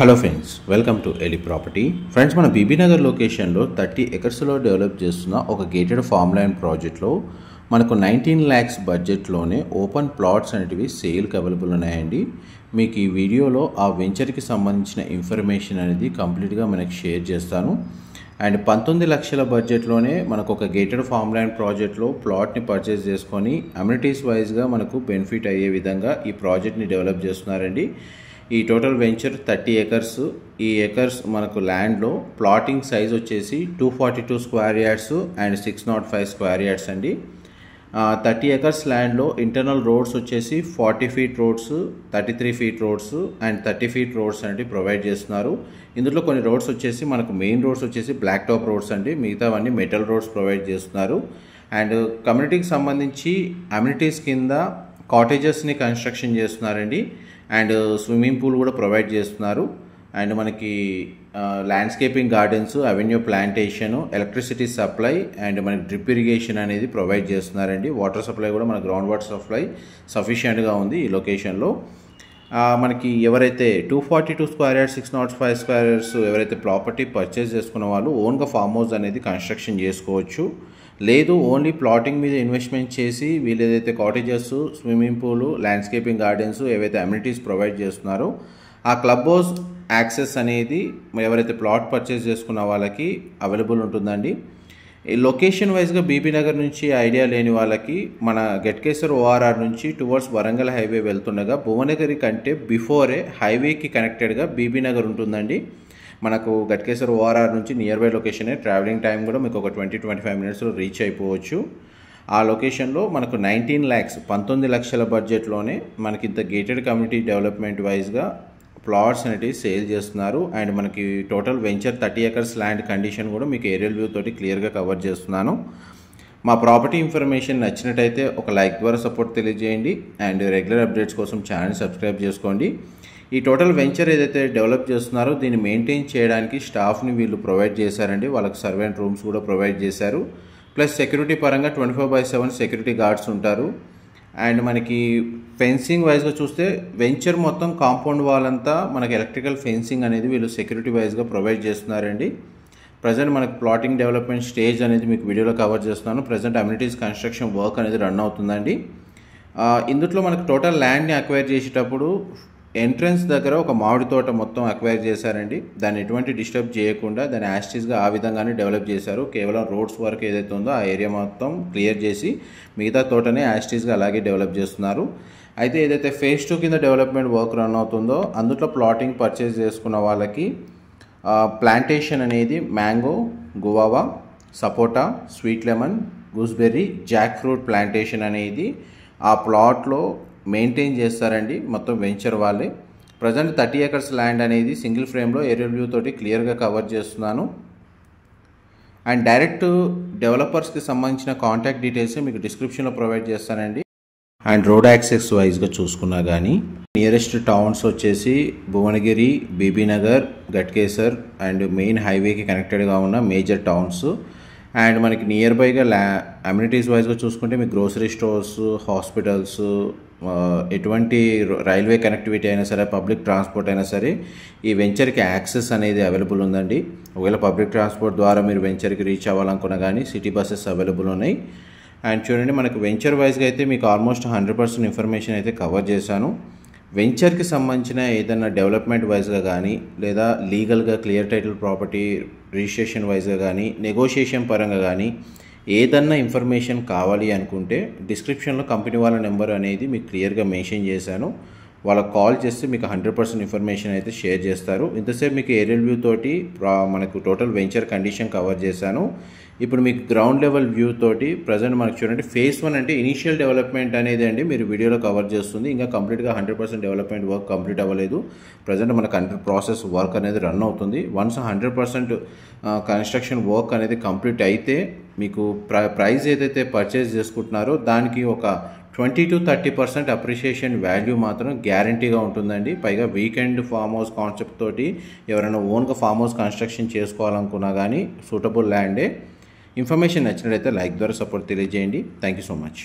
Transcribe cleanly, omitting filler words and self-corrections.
Hello friends, welcome to Eli property. Friends, మన బీబీ నగర్ లొకేషన్లో 30 ఎకర్స్లో develop చేస్తున్న ఒక గేటెడ్ ఫామ్ ల్యాండ్ ప్రాజెక్ట్లో మనకు 19 lakhs బడ్జెట్లోనే ఓపెన్ ప్లాట్స్ అనేటివి సేల్కి అవైలబుల్ ఉన్నాయండి. మీకు ఈ వీడియోలో ఆ వెంచర్కి సంబంధించిన ఇన్ఫర్మేషన్ అనేది కంప్లీట్గా మనకి షేర్ చేస్తాను. అండ్ 19 లక్షల బడ్జెట్లోనే మనకు ఒక గేటెడ్ ఫామ్ ల్యాండ్ ప్రాజెక్ట్లో ప్లాట్ని పర్చేస్ చేసుకొని అమ్యూనిటీస్ వైజ్గా మనకు బెనిఫిట్ అయ్యే విధంగా ఈ ప్రాజెక్ట్ని డెవలప్ చేస్తున్నారండి. ఈ టోటల్ వెంచర్ 30 ఎకర్స్. ఈ ఎకర్స్ మనకు ల్యాండ్లో ప్లాటింగ్ సైజ్ వచ్చేసి 242 square yards and 605 square yards అండి. 30 ఎకర్స్ ల్యాండ్లో ఇంటర్నల్ రోడ్స్ వచ్చేసి 40 feet roads, 33 feet roads and 30 feet roads అనేవి ప్రొవైడ్ చేస్తున్నారు. ఇందులో కొన్ని రోడ్స్ వచ్చేసి మనకు మెయిన్ రోడ్స్ వచ్చేసి బ్లాక్ టాప్ రోడ్స్ అండి, మిగతావన్నీ మెటల్ రోడ్స్ ప్రొవైడ్ చేస్తున్నారు. అండ్ కమ్యూనిటీకి సంబంధించి అమ్యూనిటీస్ కింద కాటేజెస్ని కన్స్ట్రక్షన్ చేస్తున్నారండి. అండ్ స్విమ్మింగ్ పూల్ కూడా ప్రొవైడ్ చేస్తున్నారు. అండ్ మనకి landscaping gardens, avenue plantation, electricity supply and మనకి డ్రిప్ ఇరిగేషన్ అనేది ప్రొవైడ్ చేస్తున్నారండి. వాటర్ సప్లై కూడా మన గ్రౌండ్ వాటర్ సప్లై సఫిషియెంట్గా ఉంది ఈ లొకేషన్లో. మనకి ఎవరైతే 242 స్క్వేర్ యార్డ్స్, 605 స్క్వేర్ యార్డ్స్ ఎవరైతే ప్రాపర్టీ పర్చేస్ చేసుకున్న వాళ్ళు ఓన్గా ఫామ్ హౌస్ అనేది కన్స్ట్రక్షన్ చేసుకోవచ్చు. లేదు ఓన్లీ ప్లాటింగ్ మీద ఇన్వెస్ట్మెంట్ చేసి వీళ్ళు ఏదైతే cottages, swimming pool, landscaping gardens ఏవైతే అమ్యూనిటీస్ ప్రొవైడ్ చేస్తున్నారో ఆ క్లబ్ హౌస్ యాక్సెస్ అనేది ఎవరైతే ప్లాట్ పర్చేస్ చేసుకున్న వాళ్ళకి అవైలబుల్ ఉంటుందండి. ఈ లొకేషన్ వైజ్గా బీబీ నగర్ నుంచి ఐడియా లేని వాళ్ళకి మన గట్కేసర్ ORR నుంచి టువర్డ్స్ వరంగల్ హైవే వెళ్తుండగా భువనగిరి కంటే బిఫోరే హైవేకి కనెక్టెడ్గా బీబీ నగర్ ఉంటుందండి. మనకు గట్కేసర్ ORR నుంచి నియర్ బై లొకేషనే. ట్రావెలింగ్ టైం కూడా మీకు ఒక 20-25 minutesలో రీచ్ అయిపోవచ్చు. ఆ లొకేషన్లో మనకు 19 lakhs 19 లక్షల బడ్జెట్లోనే మనకి ఇంత గేటెడ్ కమ్యూనిటీ డెవలప్మెంట్ వైజ్గా ప్లాట్స్ అనేవి సేల్ చేస్తున్నారు. అండ్ మనకి total venture 30 acres land condition కూడా మీకు ఏరియల్ వ్యూ తోటి క్లియర్గా కవర్ చేస్తున్నాను. మా ప్రాపర్టీ ఇన్ఫర్మేషన్ నచ్చినట్టయితే ఒక లైక్ ద్వారా సపోర్ట్ తెలియజేయండి. అండ్ రెగ్యులర్ అప్డేట్స్ కోసం ఛానల్ సబ్స్క్రైబ్ చేసుకోండి. ఈ టోటల్ వెంచర్ ఏదైతే డెవలప్ చేస్తున్నారో దీన్ని మెయింటైన్ చేయడానికి స్టాఫ్ని వీళ్ళు ప్రొవైడ్ చేశారండి. వాళ్ళకి సర్వెంట్ రూమ్స్ కూడా ప్రొవైడ్ చేశారు. ప్లస్ సెక్యూరిటీ పరంగా 24/7 సెక్యూరిటీ గార్డ్స్ ఉంటారు. అండ్ మనకి ఫెన్సింగ్ వైజ్గా చూస్తే వెంచర్ మొత్తం కాంపౌండ్ వాల్ అంతా మనకి ఎలక్ట్రికల్ ఫెన్సింగ్ అనేది వీళ్ళు సెక్యూరిటీ వైజ్గా ప్రొవైడ్ చేస్తున్నారండి. ప్రజెంట్ మనకి ప్లాటింగ్ డెవలప్మెంట్ స్టేజ్ అనేది మీకు వీడియోలో కవర్ చేస్తున్నాను. ప్రజెంట్ అమ్యూనిటీస్ కన్స్ట్రక్షన్ వర్క్ అనేది రన్ అవుతుందండి. ఇందులో మనకు టోటల్ ల్యాండ్ని అక్వైర్ చేసేటప్పుడు ఎంట్రన్స్ దగ్గర ఒక మామిడి తోట మొత్తం అక్వైర్ చేశారండి. దాన్ని ఎటువంటి డిస్టర్బ్ చేయకుండా దాన్ని యాస్టీస్గా ఆ విధంగానే డెవలప్ చేశారు. కేవలం రోడ్స్ వర్క్ ఏదైతే ఉందో ఆ ఏరియా మొత్తం క్లియర్ చేసి మిగతా తోటనే యాస్టీస్గా అలాగే డెవలప్ చేస్తున్నారు. అయితే ఏదైతే phase 2 కింద డెవలప్మెంట్ వర్క్ రన్ అవుతుందో అందులో ప్లాటింగ్ పర్చేస్ చేసుకున్న వాళ్ళకి ప్లాంటేషన్ అనేది mango, guava, sapota, sweet lemon, gooseberry, jackfruit plantation అనేది ఆ ప్లాట్లో మెయింటైన్ చేస్తారండి మొత్తం వెంచర్ వాళ్ళే. ప్రజెంట్ 30 ఎకర్స్ ల్యాండ్ అనేది సింగిల్ ఫ్రేమ్లో ఏరియల్ వ్యూ తోటి క్లియర్గా కవర్ చేస్తున్నాను. అండ్ డైరెక్ట్ డెవలపర్స్కి సంబంధించిన కాంటాక్ట్ డీటెయిల్స్ మీకు డిస్క్రిప్షన్లో ప్రొవైడ్ చేస్తానండి. అండ్ రోడ్ యాక్సెస్ వైజ్గా చూసుకున్నా కానీ నియరెస్ట్ టౌన్స్ వచ్చేసి భువనగిరి, బీబీ నగర్, గట్కేసర్ అండ్ మెయిన్ హైవేకి కనెక్టెడ్గా ఉన్న మేజర్ టౌన్స్. అండ్ మనకి నియర్ బైగా అమ్యూనిటీస్ వైజ్గా చూసుకుంటే మీకు గ్రోసరీ స్టోర్స్, హాస్పిటల్స్, ఎటువంటి రైల్వే కనెక్టివిటీ అయినా సరే, పబ్లిక్ ట్రాన్స్పోర్ట్ అయినా సరే ఈ వెంచర్కి యాక్సెస్ అనేది అవైలబుల్ ఉందండి. ఒకవేళ పబ్లిక్ ట్రాన్స్పోర్ట్ ద్వారా మీరు వెంచర్కి రీచ్ అవ్వాలనుకున్నా కానీ సిటీ బస్సెస్ అవైలబుల్ ఉన్నాయి. అండ్ చూడండి మనకు వెంచర్ వైజ్గా అయితే మీకు ఆల్మోస్ట్ 100% ఇన్ఫర్మేషన్ అయితే కవర్ చేశాను. వెంచర్కి సంబంధించిన ఏదైనా డెవలప్మెంట్ వైజ్గా కానీ లేదా లీగల్గా క్లియర్ టైటిల్ ప్రాపర్టీ రిజిస్ట్రేషన్ వైజ్గా కానీ నెగోషియేషన్ పరంగా కానీ ఏదన్నా ఇన్ఫర్మేషన్ కావాలి అనుకుంటే డిస్క్రిప్షన్లో కంపెనీ వాళ్ళ నెంబర్ అనేది మీకు క్లియర్గా మెన్షన్ చేశాను. వాళ్ళకి కాల్ చేస్తే మీకు 100% ఇన్ఫర్మేషన్ అయితే షేర్ చేస్తారు. ఇంతసేపు మీకు ఏరియల్ వ్యూ తోటి మనకు టోటల్ వెంచర్ కండిషన్ కవర్ చేశాను. ఇప్పుడు మీకు గ్రౌండ్ లెవెల్ వ్యూ తోటి ప్రజెంట్ మనకు చూడండి phase 1 అంటే ఇనీషియల్ డెవలప్మెంట్ అనేది అండి మీరు వీడియోలో కవర్ చేస్తుంది. ఇంకా కంప్లీట్గా 100% డెవలప్మెంట్ వర్క్ కంప్లీట్ అవ్వలేదు. ప్రజెంట్ మనకు ప్రాసెస్ వర్క్ అనేది రన్ అవుతుంది. వన్స్ 100% కన్స్ట్రక్షన్ వర్క్ అనేది కంప్లీట్ అయితే మీకు ప్రైస్ ఏదైతే పర్చేస్ చేసుకుంటున్నారో దానికి ఒక 20-30% అప్రిషియేషన్ వాల్యూ మాత్రం గ్యారంటీగా ఉంటుందండి. పైగా వీకెండ్ ఫామ్ హౌస్ కాన్సెప్ట్ తోటి ఎవరైనా ఓన్గా ఫామ్ హౌస్ కన్స్ట్రక్షన్ చేసుకోవాలనుకున్నా కానీ సూటబుల్ ల్యాండే. ఇన్ఫర్మేషన్ నచ్చినట్లయితే లైక్ ద్వారా సపోర్ట్ తెలియజేయండి. Thank you so much.